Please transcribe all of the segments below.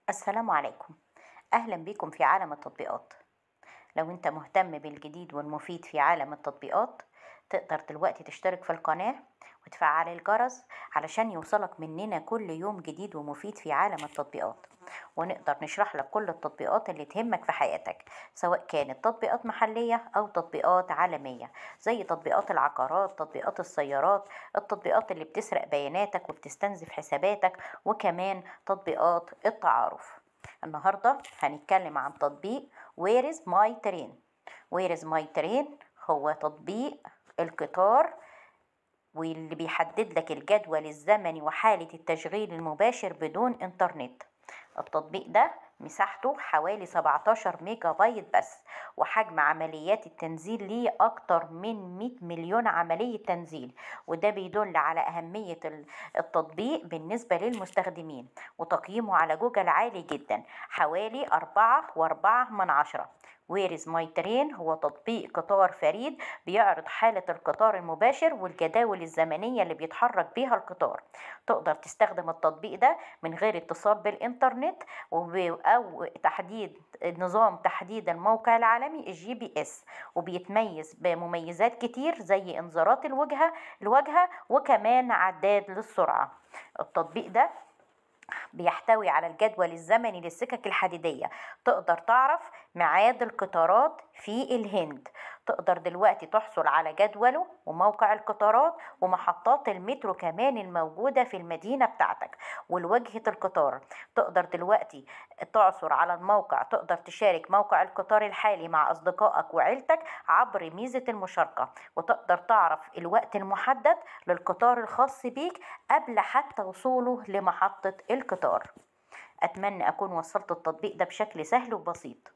السلام عليكم. أهلا بكم في عالم التطبيقات. لو أنت مهتم بالجديد والمفيد في عالم التطبيقات، تقدر دلوقتي تشترك في القناة وتفعل الجرس علشان يوصلك مننا كل يوم جديد ومفيد في عالم التطبيقات، ونقدر نشرح لك كل التطبيقات اللي تهمك في حياتك، سواء كانت تطبيقات محلية أو تطبيقات عالمية، زي تطبيقات العقارات، تطبيقات السيارات، التطبيقات اللي بتسرق بياناتك وبتستنزف حساباتك، وكمان تطبيقات التعارف. النهاردة هنتكلم عن تطبيق Where is my train. Where is my train هو تطبيق القطار، واللي بيحدد لك الجدول الزمني وحالة التشغيل المباشر بدون انترنت. التطبيق ده مساحته حوالي 17 ميجا بايت بس، وحجم عمليات التنزيل ليه أكتر من 100 مليون عملية تنزيل، وده بيدل على أهمية التطبيق بالنسبة للمستخدمين، وتقييمه على جوجل عالي جدا، حوالي 4.4 من 10. Where is my train هو تطبيق قطار فريد بيعرض حالة القطار المباشر والجداول الزمنية اللي بيتحرك بيها القطار. تقدر تستخدم التطبيق ده من غير اتصال بالإنترنت أو تحديد نظام تحديد الموقع العالمي الGPS، وبيتميز بمميزات كتير زي إنذارات الواجهة وكمان عداد للسرعة. التطبيق ده بيحتوي على الجدول الزمني للسكك الحديدية، تقدر تعرف ميعاد القطارات في الهند. تقدر دلوقتي تحصل على جدوله وموقع القطارات ومحطات المترو كمان الموجودة في المدينة بتاعتك والوجهة القطار. تقدر دلوقتي تعثر على الموقع، تقدر تشارك موقع القطار الحالي مع أصدقائك وعيلتك عبر ميزة المشاركة، وتقدر تعرف الوقت المحدد للقطار الخاص بيك قبل حتى وصوله لمحطة القطار. أتمنى أكون وصلت التطبيق ده بشكل سهل وبسيط،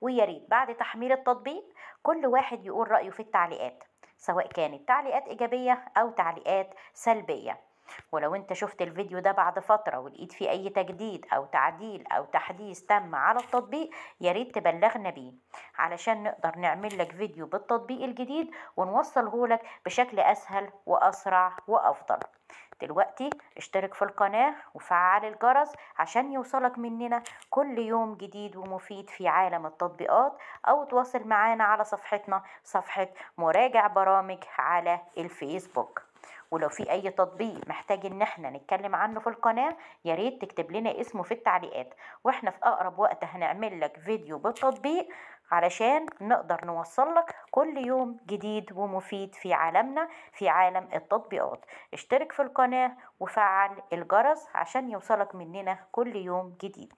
وياريت بعد تحميل التطبيق كل واحد يقول رأيه في التعليقات، سواء كانت تعليقات إيجابية أو تعليقات سلبية. ولو انت شفت الفيديو ده بعد فترة ولقيت فيه أي تجديد أو تعديل أو تحديث تم على التطبيق، ياريت تبلغنا بيه علشان نقدر نعمل لك فيديو بالتطبيق الجديد ونوصله لك بشكل أسهل وأسرع وأفضل. دلوقتي اشترك في القناة وفعل الجرس عشان يوصلك مننا كل يوم جديد ومفيد في عالم التطبيقات، أو تواصل معانا على صفحتنا، صفحة مراجع برامج على الفيسبوك. ولو في أي تطبيق محتاج إن احنا نتكلم عنه في القناة، ياريت تكتب لنا اسمه في التعليقات، واحنا في أقرب وقت هنعمل لك فيديو بالتطبيق علشان نقدر نوصل لك كل يوم جديد ومفيد في عالمنا، في عالم التطبيقات. اشترك في القناة وفعل الجرس عشان يوصلك مننا كل يوم جديد.